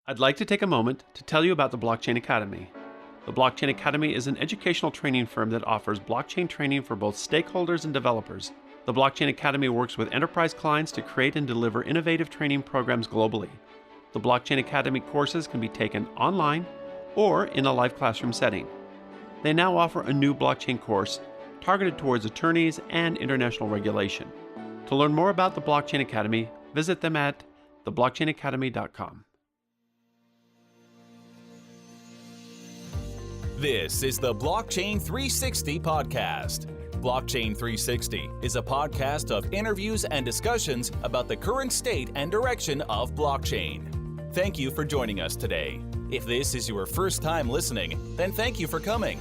I'd like to take a moment to tell you about the Blockchain Academy. The Blockchain Academy is an educational training firm that offers blockchain training for both stakeholders and developers. The Blockchain Academy works with enterprise clients to create and deliver innovative training programs globally. The Blockchain Academy courses can be taken online or in a live classroom setting. They now offer a new blockchain course targeted towards attorneys and international regulation. To learn more about the Blockchain Academy, visit them at theblockchainacademy.com. This is the Blockchain 360 podcast. Blockchain 360 is a podcast of interviews and discussions about the current state and direction of blockchain. Thank you for joining us today. If this is your first time listening, then thank you for coming.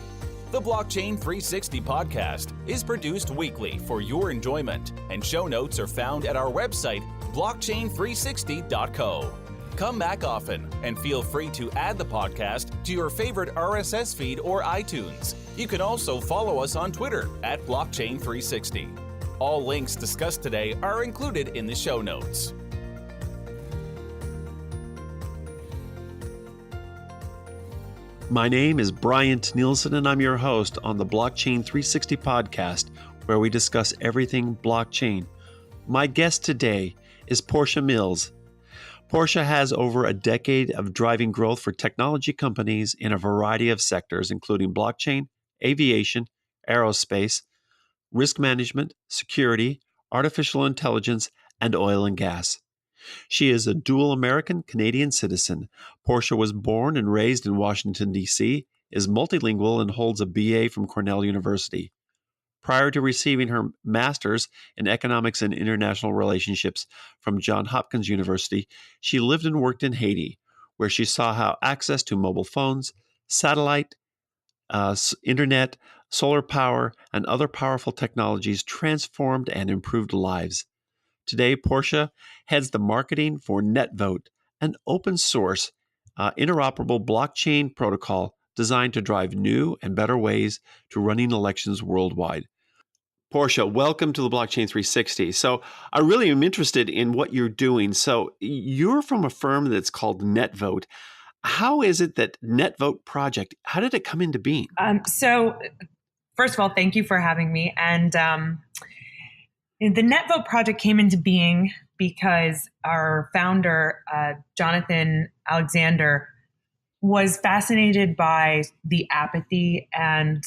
The Blockchain 360 podcast is produced weekly for your enjoyment, and show notes are found at our website, blockchain360.co. Come back often and feel free to add the podcast to your favorite RSS feed or iTunes. You can also follow us on Twitter at Blockchain360. All links discussed today are included in the show notes. My name is Bryant Nielsen, and I'm your host on the Blockchain 360 podcast, where we discuss everything blockchain. My guest today is Portia Mills. Portia has over a decade of driving growth for technology companies in a variety of sectors, including blockchain, aviation, aerospace, risk management, security, artificial intelligence, and oil and gas. She is a dual American-Canadian citizen. Portia was born and raised in Washington, D.C., is multilingual, and holds a BA from Cornell University. Prior to receiving her master's in economics and international relationships from Johns Hopkins University, she lived and worked in Haiti, where she saw how access to mobile phones, satellite, internet, solar power, and other powerful technologies transformed and improved lives. Today, Portia heads the marketing for Netvote, an open source, interoperable blockchain protocol designed to drive new and better ways to running elections worldwide. Portia, welcome to the Blockchain 360. So I really am interested in what you're doing. So you're from a firm that's called Netvote. How is it that Netvote project, how did it come into being? So first of all, thank you for having me. And the Netvote project came into being because our founder, Jonathan Alexander, was fascinated by the apathy and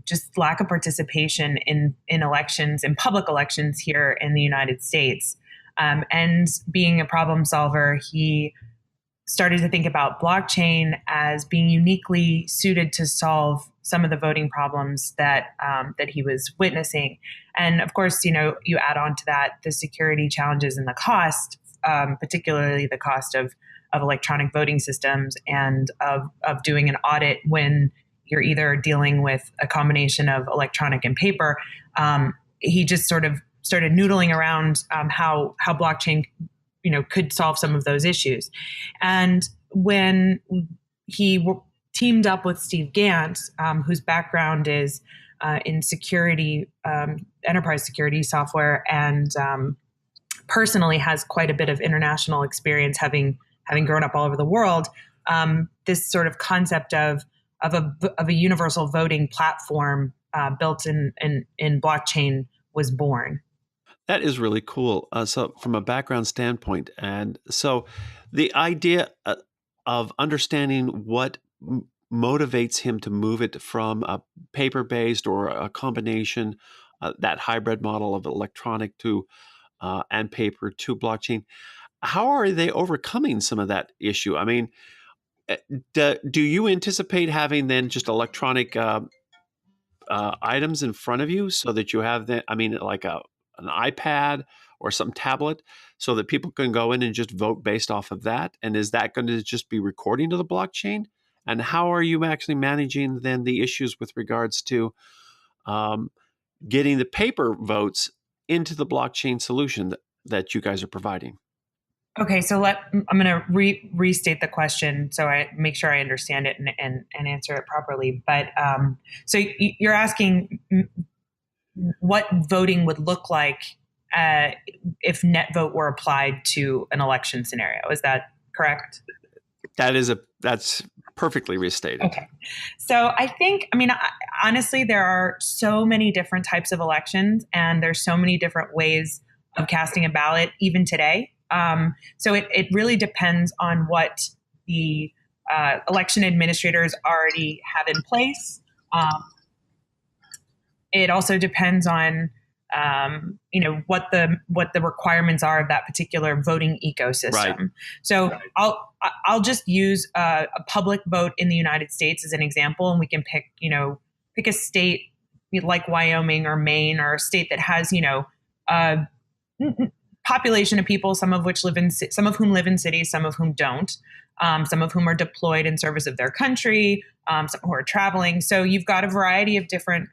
just lack of participation in elections, in public elections here in the United States. And being a problem solver, he started to think about blockchain as being uniquely suited to solve some of the voting problems that he was witnessing. And of course, you add on to that the security challenges and the cost, particularly the cost of electronic voting systems and of doing an audit when you're either dealing with a combination of electronic and paper. He just sort of started noodling around how blockchain could solve some of those issues. And when he teamed up with Steve Gantz, whose background is in security, enterprise security software, and personally has quite a bit of international experience, having grown up all over the world, this sort of concept of a universal voting platform built in blockchain was born. That is really cool. So from a background standpoint, and so the idea of understanding what motivates him to move it from a paper-based or a combination, that hybrid model of electronic to and paper to blockchain, how are they overcoming some of that issue? I mean, do you anticipate having then just electronic items in front of you so that you have that? I mean, like an iPad or some tablet, so that people can go in and just vote based off of that? And is that going to just be recording to the blockchain? And how are you actually managing then the issues with regards to getting the paper votes into the blockchain solution that you guys are providing? Okay, so I'm going to restate the question so I make sure I understand it and answer it properly. But so you're asking what voting would look like if Netvote were applied to an election scenario. Is that correct? That's perfectly restated. Okay. So honestly, there are so many different types of elections, and there's so many different ways of casting a ballot, even today. So it really depends on what the election administrators already have in place. It also depends on what the requirements are of that particular voting ecosystem. Right. So I'll just use a public vote in the United States as an example, and we can pick a state like Wyoming or Maine, or a state that has a population of people, some of whom live in cities, some of whom don't, some of whom are deployed in service of their country, some who are traveling. So you've got a variety of different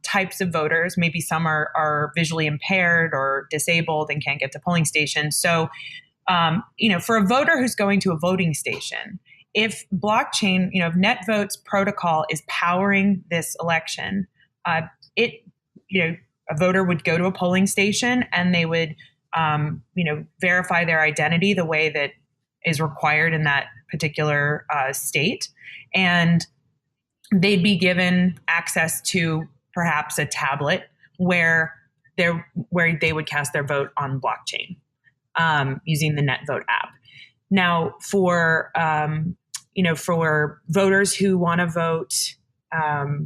types of voters. Maybe some are visually impaired or disabled and can't get to polling stations. So, for a voter who's going to a voting station, if blockchain, if Netvote's protocol is powering this election, a voter would go to a polling station and they would, verify their identity the way that is required in that particular state, and they'd be given access to perhaps a tablet where they would cast their vote on blockchain using the Netvote app. Now, for voters who want to vote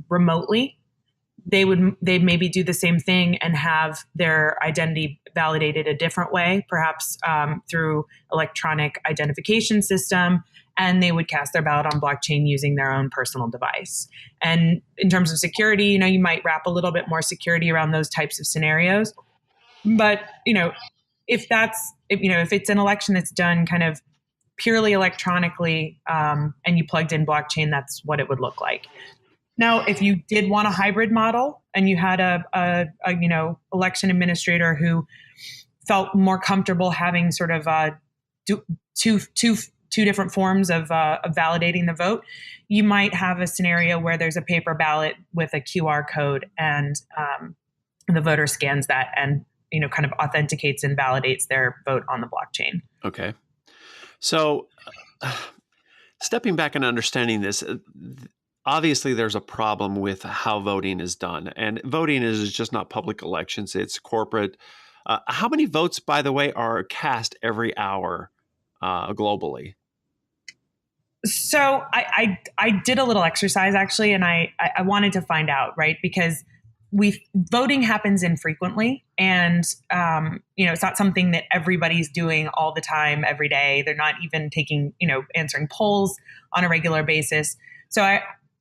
remotely, they'd maybe do the same thing and have their identity validated a different way, perhaps through electronic identification system, and they would cast their ballot on blockchain using their own personal device. And in terms of security, you might wrap a little bit more security around those types of scenarios. But if it's an election that's done kind of purely electronically, and you plugged in blockchain, that's what it would look like. Now, if you did want a hybrid model and you had a election administrator who felt more comfortable having sort of two different forms of validating the vote, you might have a scenario where there's a paper ballot with a QR code, and the voter scans that and kind of authenticates and validates their vote on the blockchain. Okay, so stepping back and understanding this. Obviously, there's a problem with how voting is done. And voting is just not public elections, it's corporate. How many votes, by the way, are cast every hour globally? So I did a little exercise, actually, and I wanted to find out, right? Because voting happens infrequently, and it's not something that everybody's doing all the time, every day. They're not even answering polls on a regular basis. So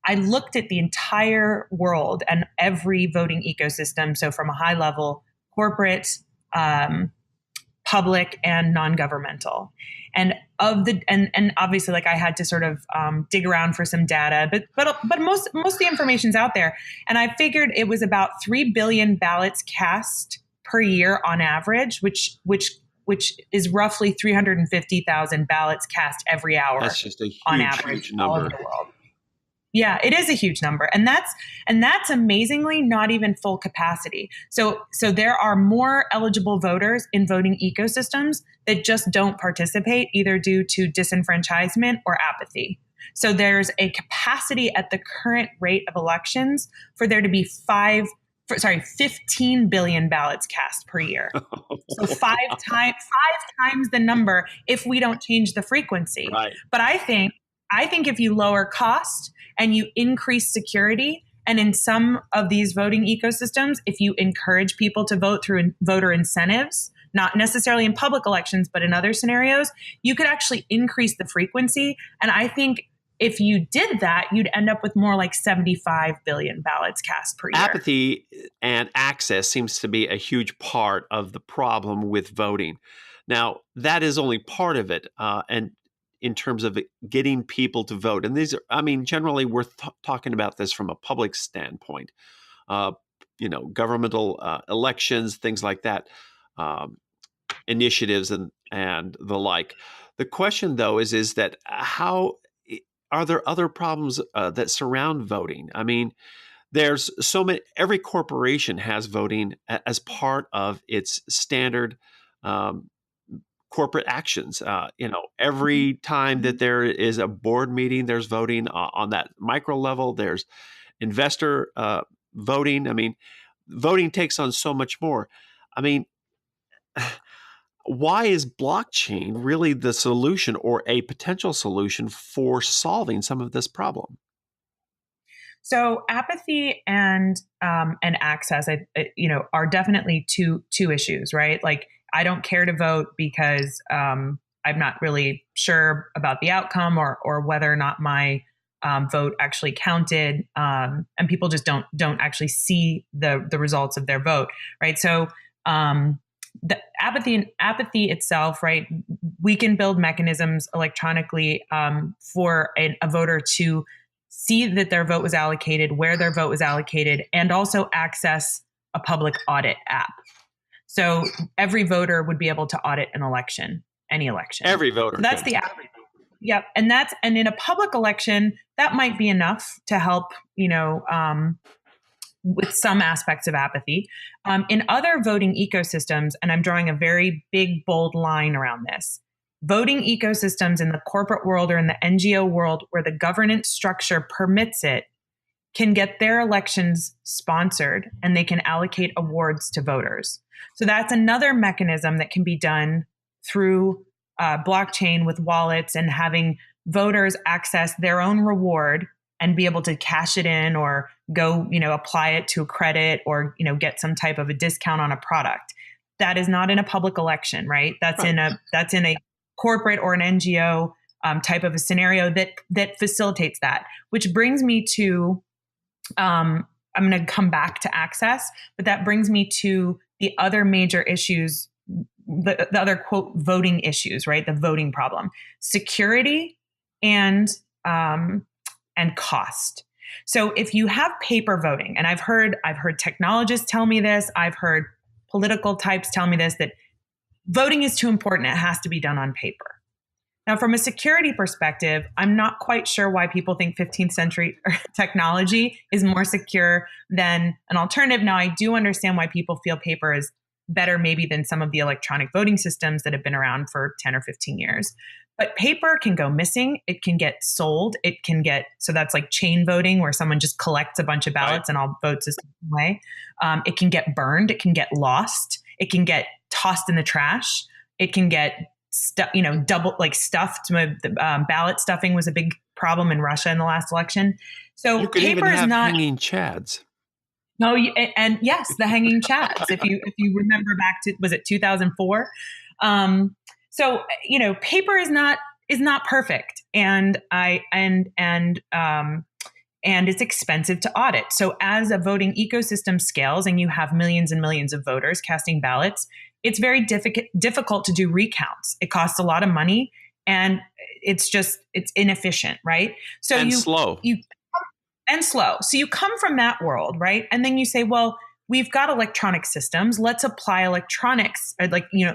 I looked at the entire world and every voting ecosystem. So from a high level, corporate, public, and non-governmental. And obviously, I had to sort of dig around for some data, but most of the information's out there. And I figured it was about 3 billion ballots cast per year on average, which is roughly 350,000 ballots cast every hour. That's just a huge, on average, huge number. all over the world. Yeah, it is a huge number. And that's amazingly not even full capacity. So there are more eligible voters in voting ecosystems that just don't participate, either due to disenfranchisement or apathy. So there's a capacity at the current rate of elections for there to be 15 billion ballots cast per year. So five times the number if we don't change the frequency. Right. But I think if you lower cost and you increase security, and in some of these voting ecosystems, if you encourage people to vote through voter incentives, not necessarily in public elections, but in other scenarios, you could actually increase the frequency. And I think if you did that, you'd end up with more like 75 billion ballots cast per year. Apathy and access seems to be a huge part of the problem with voting. Now, that is only part of it. And in terms of getting people to vote. And these are, generally we're talking about this from a public standpoint, governmental elections, things like that, initiatives and the like. The question, though, is that how are there other problems that surround voting? There's so many, every corporation has voting as part of its standard corporate actions. Every time that there is a board meeting, there's voting on that micro level. There's investor voting. I mean, voting takes on so much more. I mean, why is blockchain really the solution or a potential solution for solving some of this problem? So apathy and access, are definitely two issues, right? Like, I don't care to vote because I'm not really sure about the outcome or whether or not my vote actually counted, and people just don't actually see the results of their vote, right? So the apathy itself, right? We can build mechanisms electronically for a voter to see that their vote was allocated, where their vote was allocated, and also access a public audit app. So every voter would be able to audit an election, any election. Every voter. So that's the app. Yep. And in a public election, that might be enough to help, with some aspects of apathy. In other voting ecosystems, and I'm drawing a very big, bold line around this, voting ecosystems in the corporate world or in the NGO world where the governance structure permits it can get their elections sponsored and they can allocate awards to voters. So that's another mechanism that can be done through blockchain with wallets and having voters access their own reward and be able to cash it in or go, apply it to a credit or, get some type of a discount on a product. That is not in a public election, right? That's in a corporate or an NGO type of a scenario that facilitates that, which brings me to, I'm going to come back to access, but that brings me to the other major issues, the other quote voting issues, right? The voting problem, security and cost. So if you have paper voting, and I've heard technologists tell me this, I've heard political types tell me this, that voting is too important. It has to be done on paper. Now, from a security perspective, I'm not quite sure why people think 15th century technology is more secure than an alternative. Now, I do understand why people feel paper is better maybe than some of the electronic voting systems that have been around for 10 or 15 years. But paper can go missing. It can get sold. So that's like chain voting where someone just collects a bunch of ballots and all votes the same way. It can get burned. It can get lost. It can get tossed in the trash. It can get double stuffed. Ballot stuffing was a big problem in Russia in the last election. So you could paper even have is not hanging chads. No, and yes, the hanging chads. If you remember back to, was it 2004? So paper is not perfect, and it's expensive to audit. So as a voting ecosystem scales, and you have millions and millions of voters casting ballots, it's very difficult to do recounts. It costs a lot of money, and it's inefficient, right? So slow. And slow. So you come from that world, right? And then you say, well, we've got electronic systems. Let's apply electronics.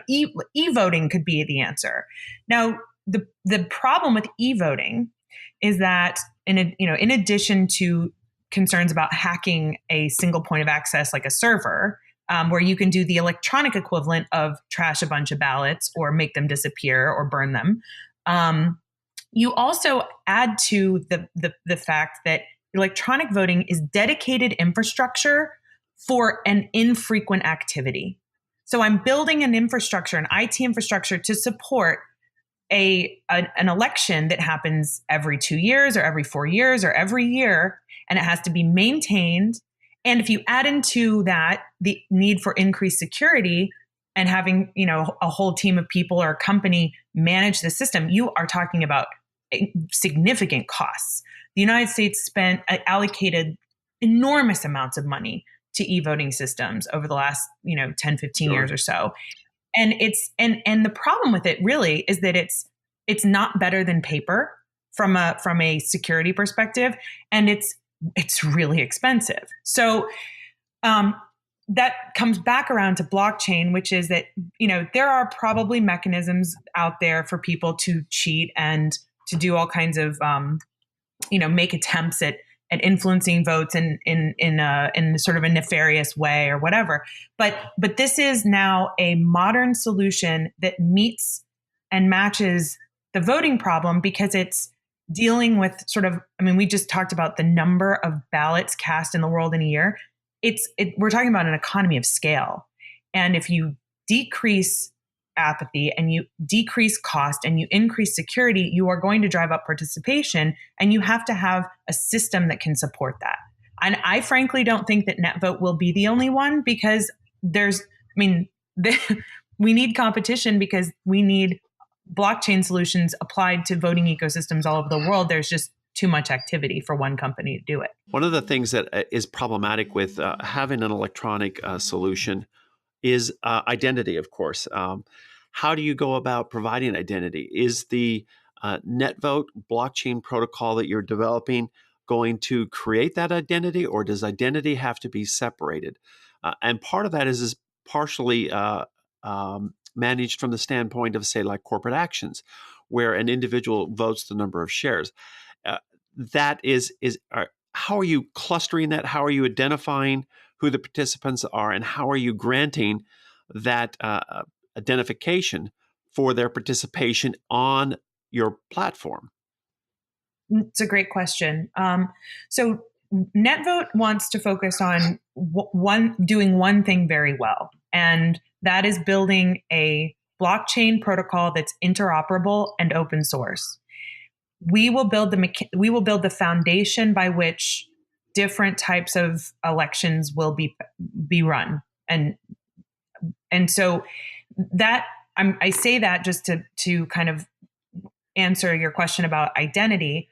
E-voting could be the answer. Now, the problem with e-voting is that in addition to concerns about hacking a single point of access like a server, where you can do the electronic equivalent of trash a bunch of ballots or make them disappear or burn them, you also add to the fact that electronic voting is dedicated infrastructure for an infrequent activity. So I'm building an infrastructure, an IT infrastructure to support an election that happens every 2 years or every 4 years or every year, and it has to be maintained. And if you add into that the need for increased security and having, a whole team of people or a company manage the system, you are talking about significant costs. The United States allocated enormous amounts of money to e-voting systems over the last, 10, 15 years or so. And and the problem with it really is that it's not better than paper from a security perspective, and it's really expensive. So that comes back around to blockchain, which is that, there are probably mechanisms out there for people to cheat and to do all kinds of make attempts at influencing votes in sort of a nefarious way or whatever. But this is now a modern solution that meets and matches the voting problem because it's dealing with we just talked about the number of ballots cast in the world in a year. We're talking about an economy of scale. And if you decrease apathy and you decrease cost and you increase security, you are going to drive up participation, and you have to have a system that can support that. And I frankly don't think that Netvote will be the only one, because we need competition, because we need blockchain solutions applied to voting ecosystems all over the world. There's just too much activity for one company to do it. One of the things that is problematic with having an electronic solution is identity, of course. How do you go about providing identity? Is the Netvote blockchain protocol that you're developing going to create that identity, or does identity have to be separated? And part of that is partially managed from the standpoint of, say, like corporate actions, where an individual votes the number of shares. How are you clustering that? How are you identifying who the participants are, and how are you granting that identification for their participation on your platform? It's a great question. So Netvote wants to focus on doing one thing very well, and that is building a blockchain protocol that's interoperable and open source. We will build the foundation by which different types of elections will be run, and so that I say that just to kind of answer your question about identity.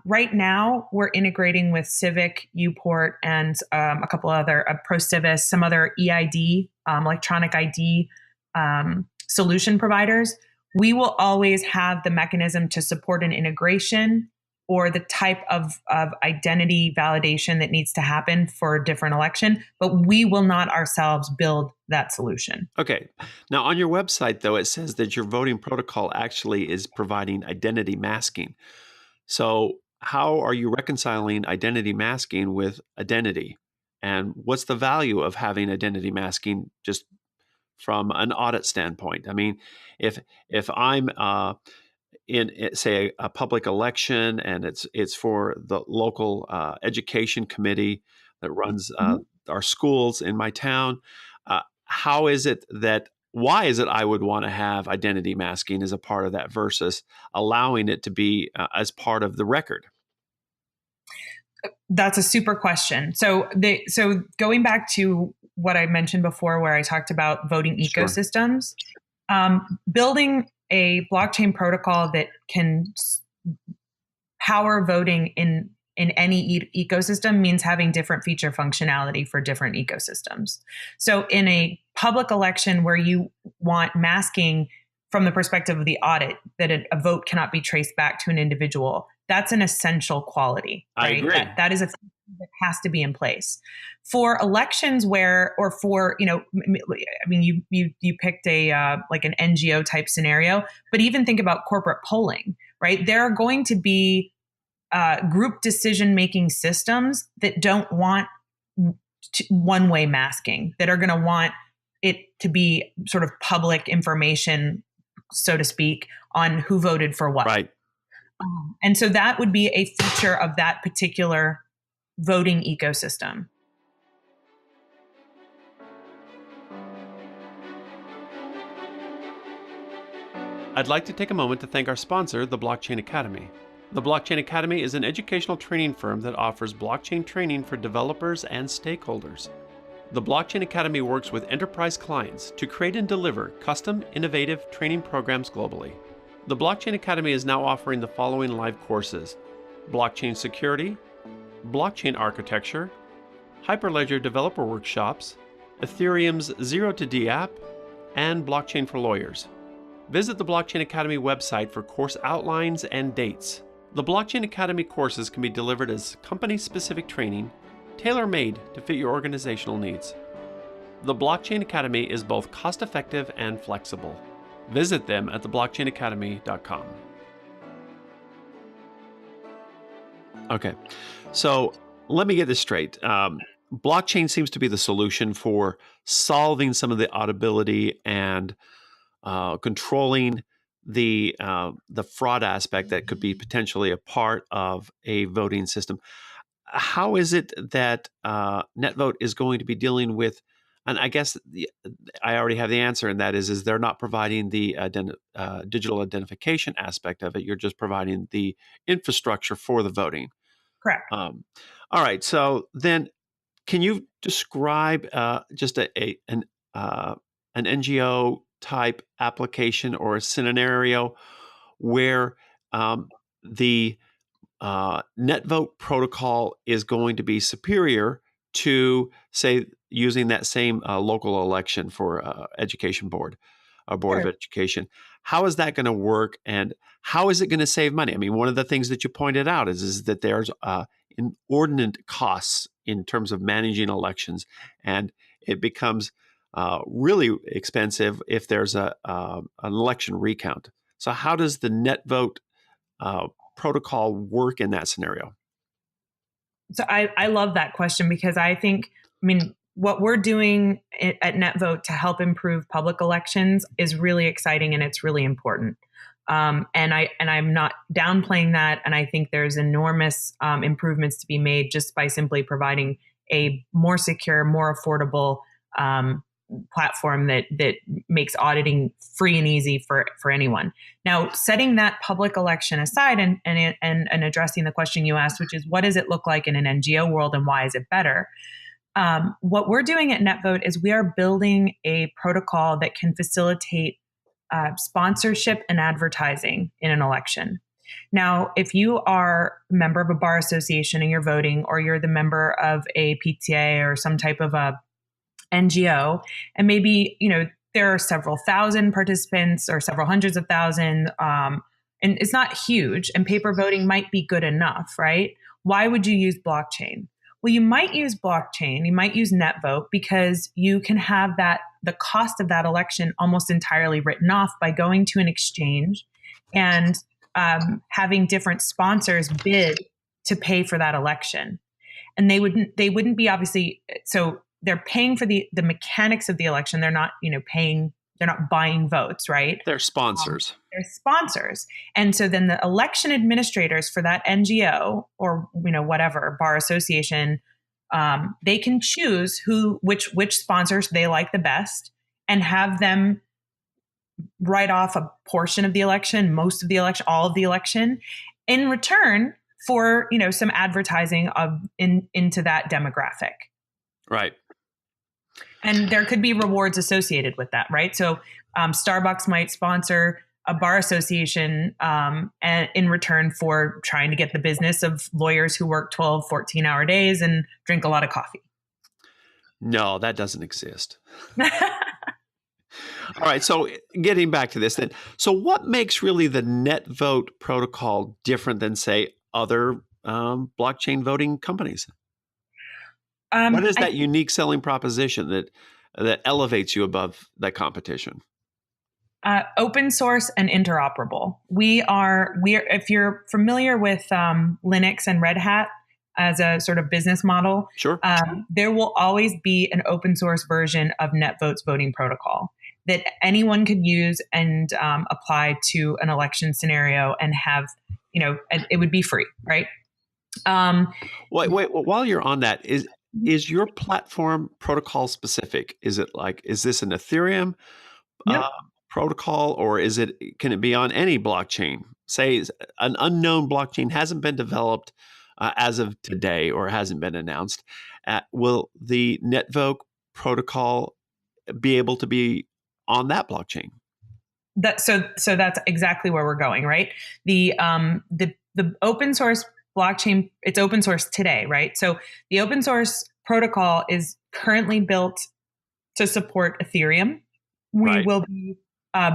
Right now, we're integrating with Civic, Uport, and a couple other ProCivis, some other EID, electronic ID solution providers. We will always have the mechanism to support an integration or the type of identity validation that needs to happen for a different election, but we will not ourselves build that solution. Okay. Now, on your website, though, it says that your voting protocol actually is providing identity masking. So how are you reconciling identity masking with identity? And what's the value of having identity masking just from an audit standpoint? I mean, if I'm in, say, a public election, and it's for the local education committee that runs our schools in my town, why is it I would want to have identity masking as a part of that versus allowing it to be as part of the record? That's a super question. So going back to what I mentioned before, where I talked about voting ecosystems, building a blockchain protocol that can power voting in any ecosystem means having different feature functionality for different ecosystems. So in a public election where you want masking from the perspective of the audit, that a vote cannot be traced back to an individual, that's an essential quality. Right? I agree. That is a thing that has to be in place. For elections you picked like an NGO type scenario, but even think about corporate polling, right? There are going to be group decision-making systems that don't want one-way masking, that are going to want it to be sort of public information, so to speak, on who voted for what. Right. And so that would be a feature of that particular voting ecosystem. I'd like to take a moment to thank our sponsor, the Blockchain Academy. The Blockchain Academy is an educational training firm that offers blockchain training for developers and stakeholders. The Blockchain Academy works with enterprise clients to create and deliver custom, innovative training programs globally. The Blockchain Academy is now offering the following live courses: blockchain security, blockchain architecture, Hyperledger developer workshops, Ethereum's Zero to D app, and blockchain for lawyers. Visit the Blockchain Academy website for course outlines and dates. The Blockchain Academy courses can be delivered as company-specific training, tailor-made to fit your organizational needs. The Blockchain Academy is both cost-effective and flexible. Visit them at theblockchainacademy.com. Okay, so let me get this straight. Blockchain seems to be the solution for solving some of the auditability and controlling the fraud aspect that could be potentially a part of a voting system. How is it that Netvote is going to be dealing with? And I guess I already have the answer, and that is they're not providing the digital identification aspect of it. You're just providing the infrastructure for the voting. Correct. All right. So then, can you describe just an NGO type application or a scenario where the Netvote protocol is going to be superior to, say, using that same local election for education board, a board Sure. of education? How is that going to work, and how is it going to save money? I mean, one of the things that you pointed out is that there's inordinate costs in terms of managing elections, and it becomes really expensive if there's an election recount. So, how does the Netvote protocol work in that scenario? So I love that question because I mean, what we're doing at Netvote to help improve public elections is really exciting and it's really important. And I'm not downplaying that. And I think there's enormous improvements to be made just by simply providing a more secure, more affordable platform that makes auditing free and easy for anyone. Now, setting that public election aside and addressing the question you asked, which is what does it look like in an NGO world and why is it better? What we're doing at Netvote is we are building a protocol that can facilitate sponsorship and advertising in an election. Now, if you are a member of a bar association and you're voting, or you're the member of a PTA or some type of a NGO, and maybe, there are several thousand participants or several hundreds of thousand, and it's not huge, and paper voting might be good enough, right? Why would you use blockchain? Well, you might use blockchain, you might use Netvote because you can have the cost of that election almost entirely written off by going to an exchange and having different sponsors bid to pay for that election. And they wouldn't be obviously, so they're paying for the mechanics of the election. They're not, they're not buying votes, right? They're sponsors. They're sponsors. And so then the election administrators for that NGO or, whatever, bar association, they can choose which sponsors they like the best and have them write off a portion of the election, most of the election, all of the election in return for, some advertising into that demographic. Right. And there could be rewards associated with that, right? So Starbucks might sponsor a bar association and in return for trying to get the business of lawyers who work 12, 14-hour days and drink a lot of coffee. No, that doesn't exist. All right, so getting back to this then. So what makes really the Netvote protocol different than, say, other blockchain voting companies? What is that unique selling proposition that elevates you above that competition? Open source and interoperable. We're if you're familiar with Linux and Red Hat as a sort of business model, sure. There will always be an open source version of Netvote's voting protocol that anyone could use and apply to an election scenario and have, it would be free, right? Wait, while you're on that, is your platform protocol specific? Is this an Ethereum protocol, or can it be on any blockchain? Say an unknown blockchain hasn't been developed as of today or hasn't been announced. Will the Netvote protocol be able to be on that blockchain? So that's exactly where we're going, right? The open source blockchain, it's open source today, right? So the open source protocol is currently built to support Ethereum. We will be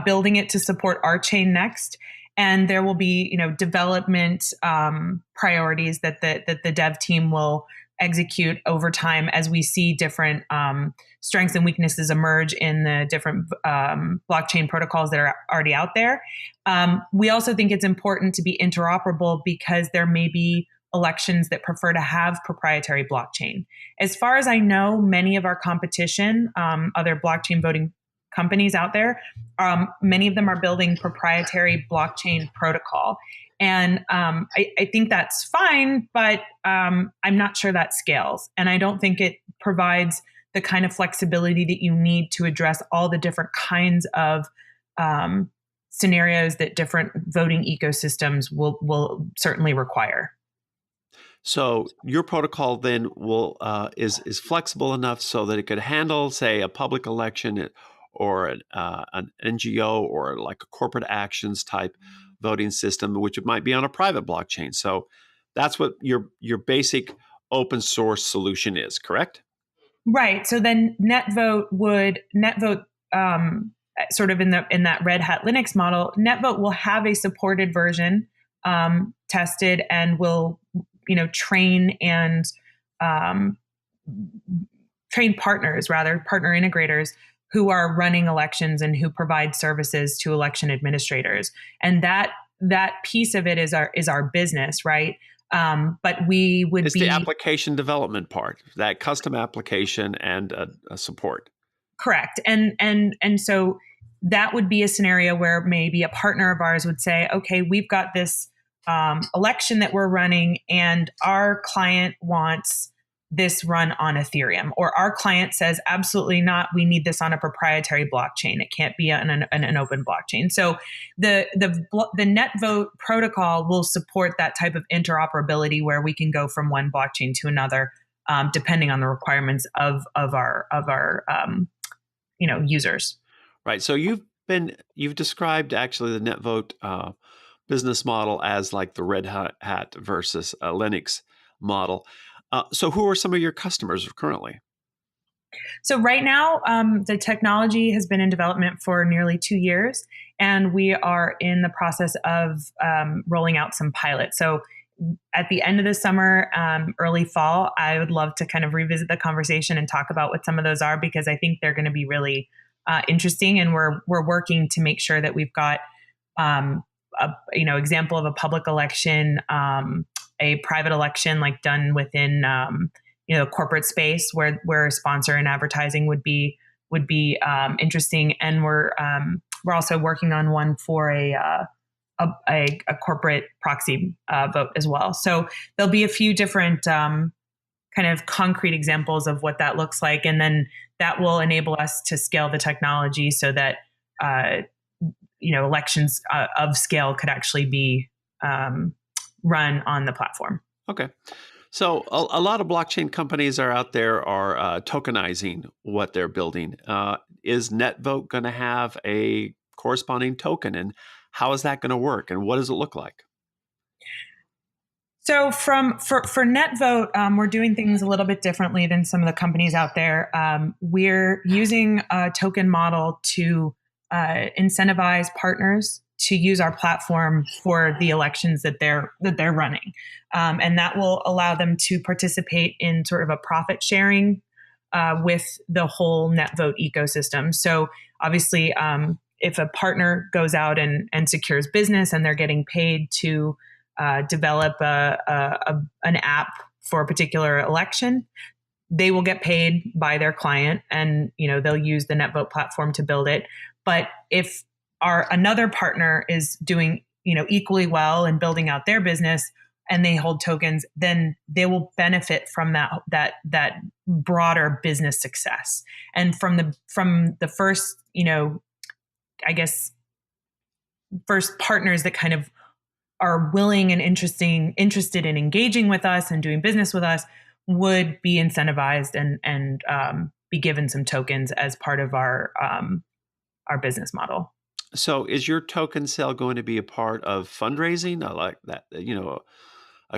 building it to support our chain next, and there will be, development priorities that the dev team will execute over time as we see different strengths and weaknesses emerge in the different blockchain protocols that are already out there. We also think it's important to be interoperable because there may be elections that prefer to have proprietary blockchain. As far as I know, many of our competition, other blockchain voting companies out there. Many of them are building proprietary blockchain protocol. And I think that's fine, but I'm not sure that scales. And I don't think it provides the kind of flexibility that you need to address all the different kinds of scenarios that different voting ecosystems will certainly require. So your protocol then will is flexible enough so that it could handle, say, a public election or an NGO or like a corporate actions type voting system, which might be on a private blockchain. So that's what your basic open source solution is, correct? Right. So then Netvote sort of in that Red Hat Linux model, Netvote will have a supported version tested and will train and train partner integrators who are running elections and who provide services to election administrators. And that piece of it is our business, right? But it's the application development part, that custom application and a support. Correct. And so that would be a scenario where maybe a partner of ours would say, okay, we've got this election that we're running and our client wants this run on Ethereum, or our client says, absolutely not, we need this on a proprietary blockchain. It can't be on an open blockchain. So the Netvote protocol will support that type of interoperability where we can go from one blockchain to another, depending on the requirements of our users. Right. So you've described actually the Netvote business model as like the Red Hat versus a Linux model. So who are some of your customers currently? So right now, the technology has been in development for nearly 2 years, and we are in the process of rolling out some pilots. So at the end of the summer, early fall, I would love to kind of revisit the conversation and talk about what some of those are, because I think they're going to be really interesting. And we're working to make sure that we've got example of a public election, a private election, like done within corporate space where sponsor and advertising would be interesting. And we're also working on one for a corporate proxy vote as well. So there'll be a few different kind of concrete examples of what that looks like, and then that will enable us to scale the technology so that elections of scale could actually be run on the platform. Okay. So a lot of blockchain companies are out there are tokenizing what they're building. Is Netvote going to have a corresponding token, and how is that going to work, and what does it look like? So for Netvote, we're doing things a little bit differently than some of the companies out there. We're using a token model to incentivize partners to use our platform for the elections that they're running, and that will allow them to participate in sort of a profit sharing with the whole Netvote ecosystem. So obviously, if a partner goes out and secures business and they're getting paid to develop an app for a particular election, they will get paid by their client, and they'll use the Netvote platform to build it. But if another partner is doing equally well and building out their business and they hold tokens, then they will benefit from that broader business success. And from the first first partners that kind of are willing and interested in engaging with us and doing business with us would be incentivized and be given some tokens as part of our business model. So is your token sale going to be a part of fundraising, like that, a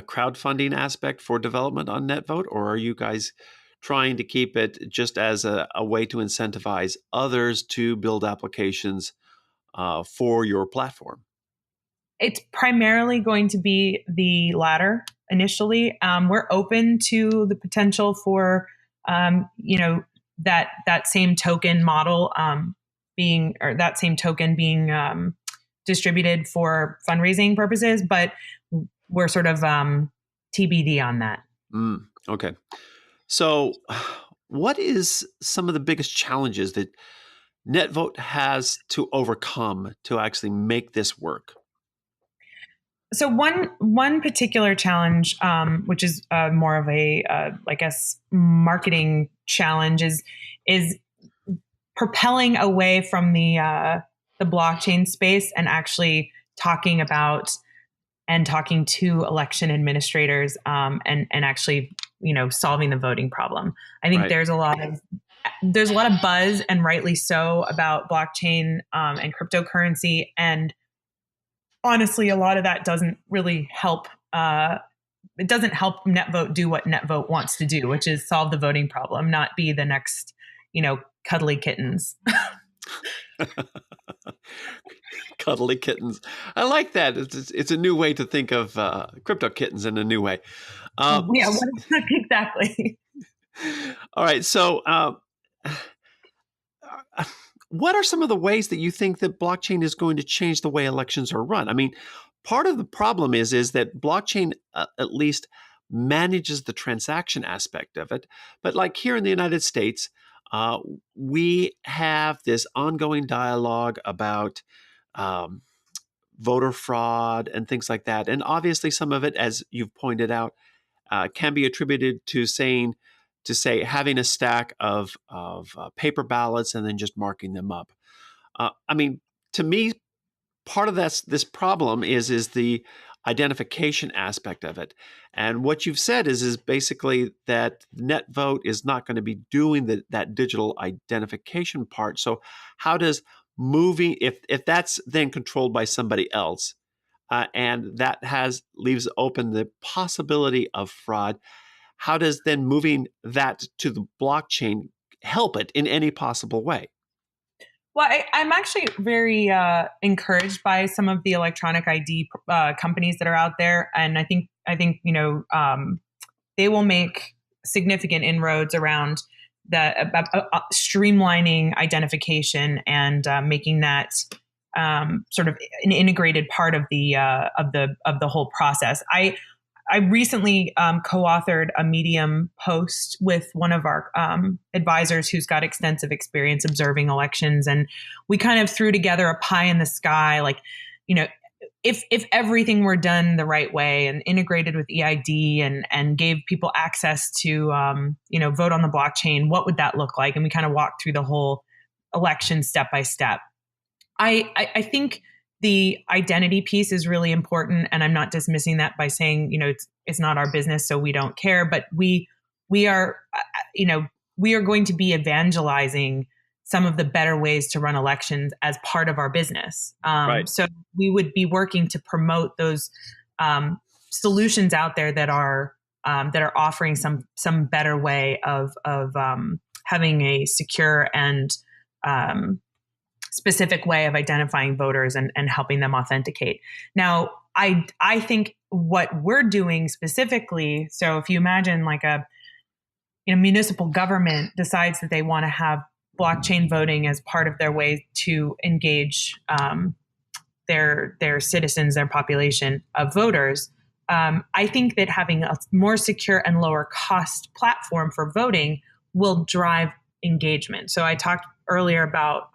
crowdfunding aspect for development on Netvote, or are you guys trying to keep it just as a way to incentivize others to build applications for your platform? It's primarily going to be the latter initially. We're open to the potential for, that same token model being distributed for fundraising purposes, but we're sort of TBD on that. Okay. So what is some of the biggest challenges that Netvote has to overcome to actually make this work? So one particular challenge, which is more of a, I guess, marketing challenge, is propelling away from the blockchain space and actually talking about and talking to election administrators, and actually, solving the voting problem. I think Right. there's a lot of buzz, and rightly so, about blockchain and cryptocurrency, and honestly, a lot of that doesn't really help. It doesn't help Netvote do what Netvote wants to do, which is solve the voting problem, not be the next, cuddly kittens. Cuddly kittens. I like that. It's a new way to think of crypto kittens in a new way. Yeah, exactly. All right. So, what are some of the ways that you think that blockchain is going to change the way elections are run? I mean, part of the problem is that blockchain at least manages the transaction aspect of it. But like here in the United States, we have this ongoing dialogue about voter fraud and things like that. And obviously, some of it, as you've pointed out, can be attributed to say having a stack of paper ballots and then just marking them up. I mean, to me, part of this problem is the identification aspect of it. And what you've said is basically that Netvote is not going to be doing that digital identification part. So how does moving, if that's then controlled by somebody else, and that leaves open the possibility of fraud, how does then moving that to the blockchain help it in any possible way? Well, I'm actually very encouraged by some of the electronic ID companies that are out there, and I think they will make significant inroads around streamlining identification and making that sort of an integrated part of the whole process. I recently co-authored a Medium post with one of our advisors who's got extensive experience observing elections. And we kind of threw together a pie in the sky, like, if everything were done the right way and integrated with EID and gave people access to, vote on the blockchain, what would that look like? And we kind of walked through the whole election step by step. I think the identity piece is really important, and I'm not dismissing that by saying, it's not our business, so we don't care. But we are going to be evangelizing some of the better ways to run elections as part of our business. Right. So we would be working to promote those solutions out there that are offering some better way of having a secure and specific way of identifying voters and helping them authenticate. Now, I think what we're doing specifically, so if you imagine like a municipal government decides that they want to have blockchain voting as part of their way to engage their citizens, their population of voters, I think that having a more secure and lower cost platform for voting will drive engagement. So I talked earlier about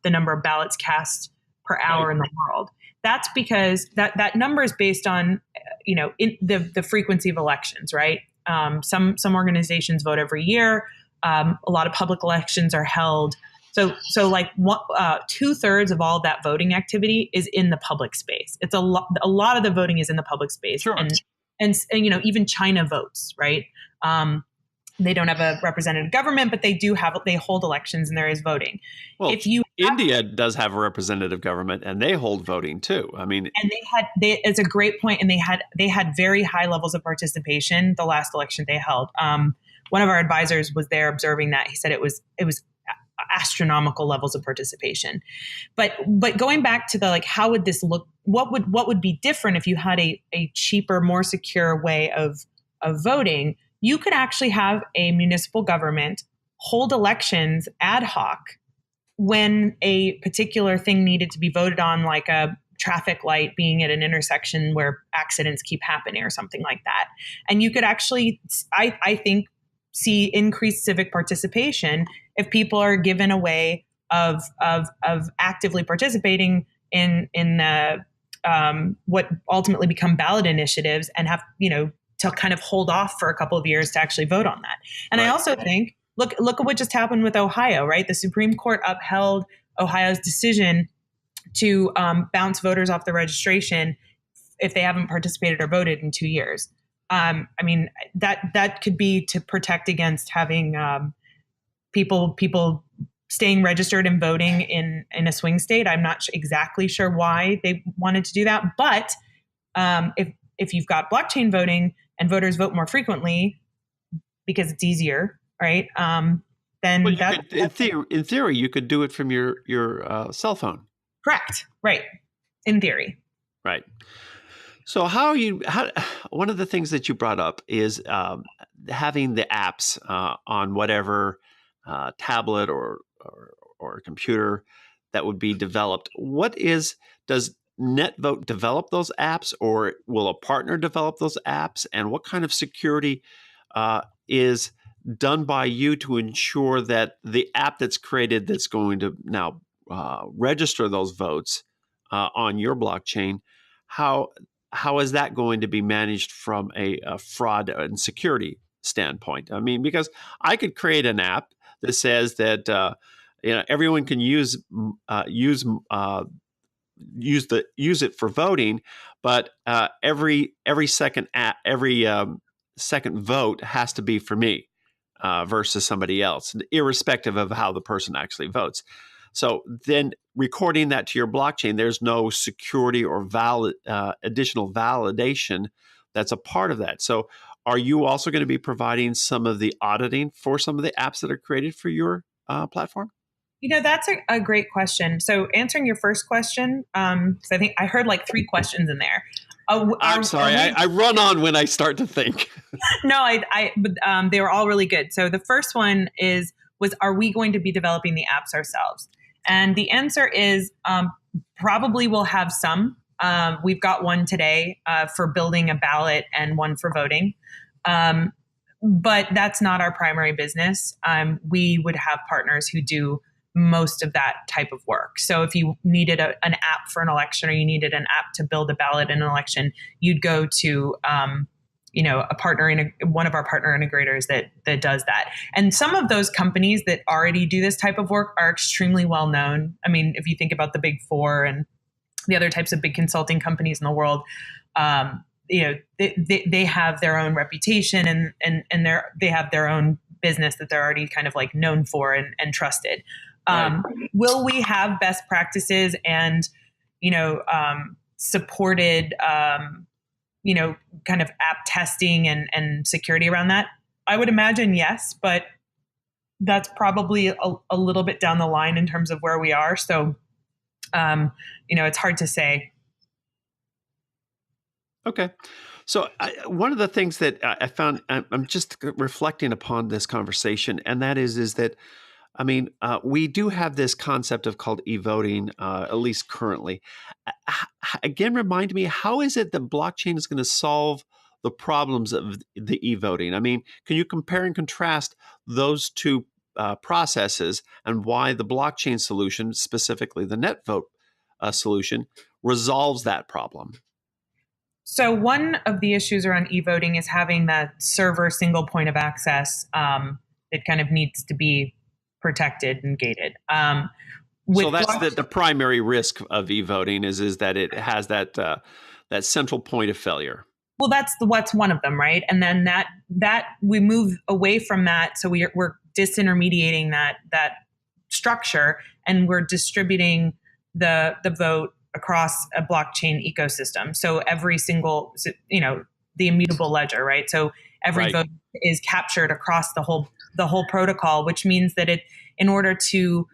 the number of ballots cast per hour in the world. That's because that number is based on in the frequency of elections, right? Some organizations vote every year. A lot of public elections are held. So like 2/3 of all that voting activity is in the public space. It's a lot of the voting is in the public space. Sure. And even China votes, right? They don't have a representative government, but they hold elections and there is voting. Well, India does have a representative government and they hold voting too. I mean, and it's a great point, and they had very high levels of participation the last election they held. One of our advisors was there observing that. He said it was astronomical levels of participation. But going back to the how would this look? What would be different if you had a cheaper, more secure way of voting? You could actually have a municipal government hold elections ad hoc when a particular thing needed to be voted on, like a traffic light being at an intersection where accidents keep happening or something like that. And you could actually, I think, see increased civic participation if people are given a way of actively participating in what ultimately become ballot initiatives and have, to kind of hold off for a couple of years to actually vote on that. And I also think, look at what just happened with Ohio, right? The Supreme Court upheld Ohio's decision to bounce voters off the registration if they haven't participated or voted in 2 years. I mean, that could be to protect against having people staying registered and voting in a swing state. I'm not exactly sure why they wanted to do that, but if you've got blockchain voting and voters vote more frequently because it's easier, right? Then in theory, you could do it from your cell phone. Correct. Right. In theory. Right. So one of the things that you brought up is having the apps on whatever tablet or computer that would be developed. Does Netvote develop those apps, or will a partner develop those apps? And what kind of security is done by you to ensure that the app that's created that's going to now register those votes on your blockchain, how is that going to be managed from a fraud and security standpoint? I mean, because I could create an app that says that everyone can use it for voting, but every second second vote has to be for me versus somebody else, irrespective of how the person actually votes. So then recording that to your blockchain, there's no security or additional validation that's a part of that. So are you also going to be providing some of the auditing for some of the apps that are created for your platform? That's a great question. So answering your first question, because I think I heard like 3 questions in there. I'm sorry, I run on when I start to think. No, but they were all really good. So the first one was, are we going to be developing the apps ourselves? And the answer is probably we'll have some. We've got one today for building a ballot and one for voting. But that's not our primary business. We would have partners who do most of that type of work. So if you needed an app for an election, or you needed an app to build a ballot in an election, you'd go to a partner one of our partner integrators that does that. And some of those companies that already do this type of work are extremely well known. I mean, if you think about the Big Four and the other types of big consulting companies in the world, they have their own reputation and they have their own business that they're already kind of like known for and trusted. Right. Will we have best practices and supported kind of app testing and security around that? I would imagine yes, but that's probably a little bit down the line in terms of where we are. So, it's hard to say. Okay. So one of the things that I found, I'm just reflecting upon this conversation, and that is that, I mean, we do have this concept of called e-voting, at least currently. Again, remind me, how is it that blockchain is going to solve the problems of the e-voting? I mean, can you compare and contrast those two processes and why the blockchain solution, specifically the Netvote solution, resolves that problem? So one of the issues around e-voting is having that server single point of access. It kind of needs to be protected and gated. So that's the primary risk of e-voting is that it has that central point of failure. Well, what's one of them, right? And then that we move away from that, so we're disintermediating that structure, and we're distributing the vote across a blockchain ecosystem. So every single, the immutable ledger, right? So every vote is captured across the whole protocol, which means that in order to,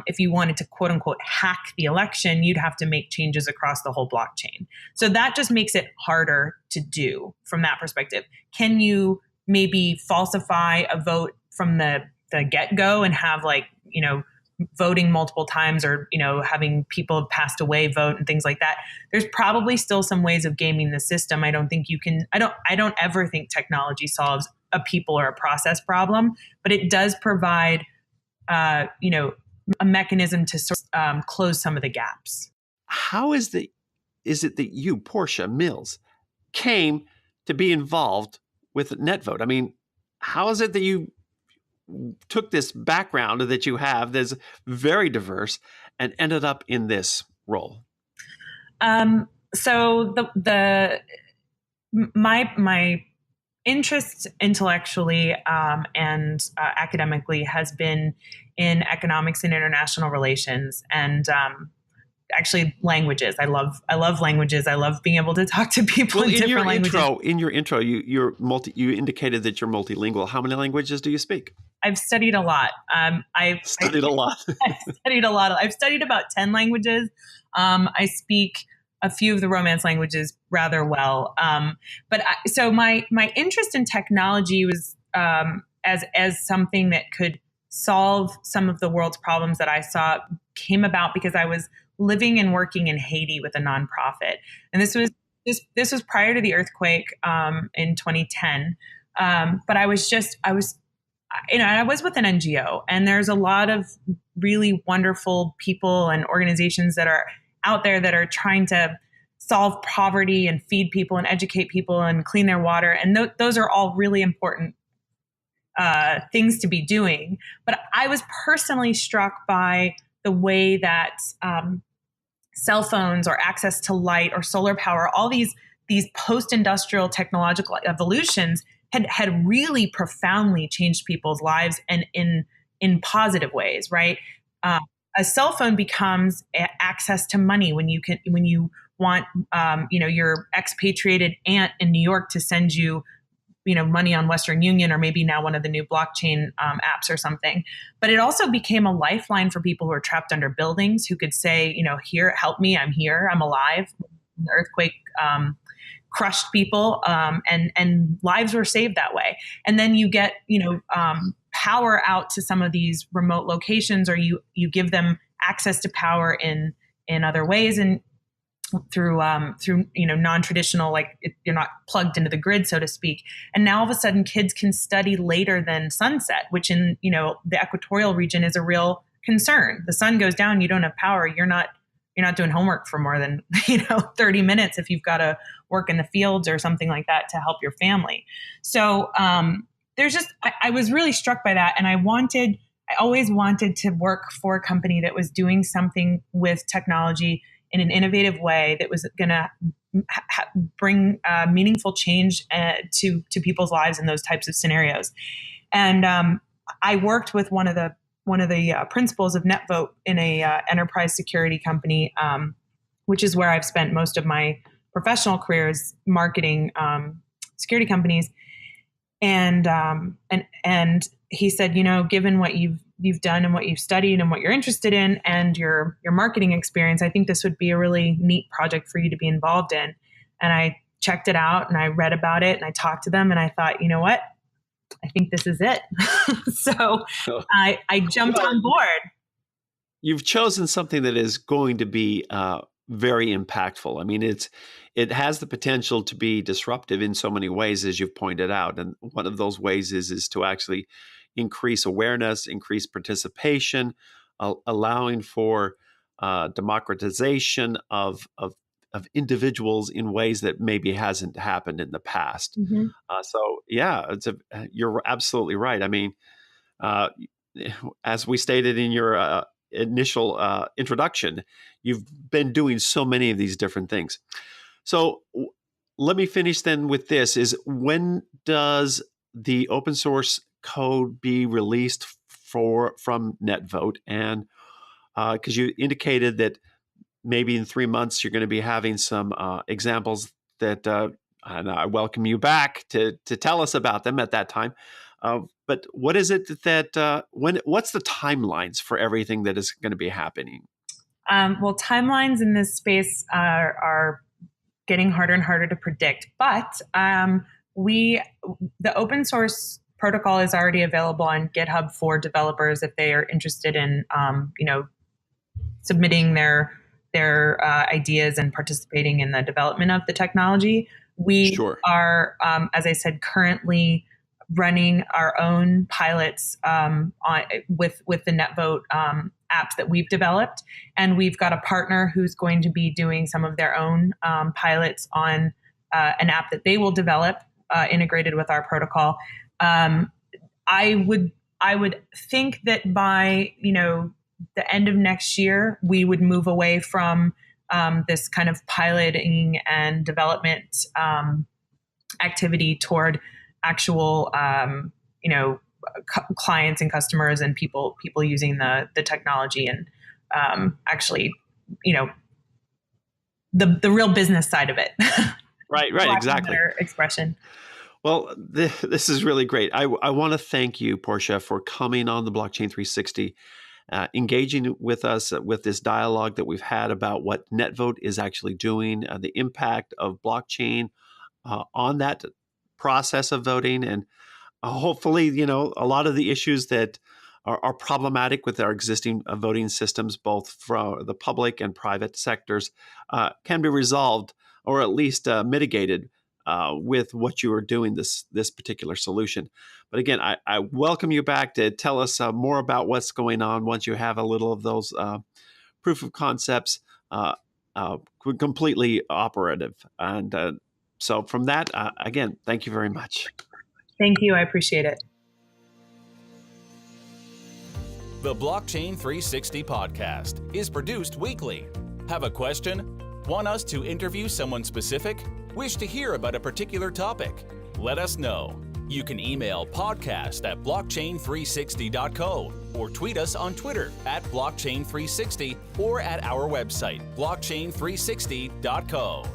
if you wanted to quote unquote hack the election, you'd have to make changes across the whole blockchain. So that just makes it harder to do from that perspective. Can you maybe falsify a vote from the get-go and have voting multiple times, or having people have passed away vote and things like that? There's probably still some ways of gaming the system. I don't think you can. I don't ever think technology solves a people or a process problem, but it does provide a mechanism to close some of the gaps. How is it that you, Portia Mills, came to be involved with Netvote? I mean, how is it that you took this background that you have that's very diverse and ended up in this role? So my interest intellectually and academically has been in economics and international relations, and actually languages. I love languages. I love being able to talk to people in different languages. In your intro, you indicated that you're multilingual. How many languages do you speak? I've studied a lot. I've studied a lot. I've studied about 10 languages. I speak a few of the Romance languages rather well. So my interest in technology was as something that could solve some of the world's problems that I saw came about because I was living and working in Haiti with a nonprofit, and this was prior to the earthquake in 2010. But I was with an NGO, and there's a lot of really wonderful people and organizations that are out there that are trying to solve poverty and feed people and educate people and clean their water. And those are all really important things to be doing. But I was personally struck by the way that cell phones or access to light or solar power, all these post-industrial technological evolutions had really profoundly changed people's lives, and in positive ways, right? A cell phone becomes access to money when you want your expatriated aunt in New York to send you money on Western Union, or maybe now one of the new blockchain apps or something. But it also became a lifeline for people who are trapped under buildings, who could say, here, help me, I'm here, I'm alive. The earthquake crushed people, and lives were saved that way. And then you get, power out to some of these remote locations, or you give them access to power in other ways, and through non-traditional, like you're not plugged into the grid, so to speak. And now all of a sudden kids can study later than sunset, which in, the equatorial region is a real concern. The sun goes down, you don't have power, you're not doing homework for more than 30 minutes if you've got to work in the fields or something like that to help your family. So I was really struck by that, and I always wanted to work for a company that was doing something with technology in an innovative way that was going to bring meaningful change to people's lives in those types of scenarios. And I worked with one of the principals of Netvote in a enterprise security company, which is where I've spent most of my professional careers, marketing security companies. And he said, given what you've done and what you've studied and what you're interested in and your marketing experience, I think this would be a really neat project for you to be involved in. And I checked it out, and I read about it, and I talked to them, and I thought, you know what? I think this is it. So I jumped on board. You've chosen something that is going to be very impactful. I mean, it has the potential to be disruptive in so many ways, as you've pointed out. And one of those ways is to actually increase awareness, increase participation, allowing for democratization of individuals in ways that maybe hasn't happened in the past. Mm-hmm. You're absolutely right. I mean, as we stated in your initial introduction, you've been doing so many of these different things. So let me finish then with this: is when does the open source code be released from Netvote? And because you indicated that maybe in 3 months you're going to be having some examples that, and I welcome you back to tell us about them at that time. But what is it what's the timelines for everything that is going to be happening? Well, timelines in this space are getting harder and harder to predict, but the open source protocol is already available on GitHub for developers if they are interested in, submitting their ideas and participating in the development of the technology. We are, as I said, currently running our own pilots with the Netvote apps that we've developed. And we've got a partner who's going to be doing some of their own pilots on an app that they will develop integrated with our protocol. I would think that by, the end of next year, we would move away from this kind of piloting and development activity toward actual, clients and customers and people using the technology and actually, the real business side of it. Right, exactly. Expression. Well, this is really great. I want to thank you, Portia, for coming on the Blockchain 360, engaging with us with this dialogue that we've had about what Netvote is actually doing, the impact of blockchain on that process of voting, and hopefully, a lot of the issues that are problematic with our existing voting systems, both from the public and private sectors, can be resolved or at least mitigated with what you are doing, this particular solution. But again, I welcome you back to tell us more about what's going on once you have a little of those proof of concepts completely operative. And so from that, again, thank you very much. Thank you. I appreciate it. The Blockchain 360 podcast is produced weekly. Have a question? Want us to interview someone specific? Wish to hear about a particular topic? Let us know. You can email podcast@blockchain360.co or tweet us on Twitter @blockchain360 or at our website blockchain360.co.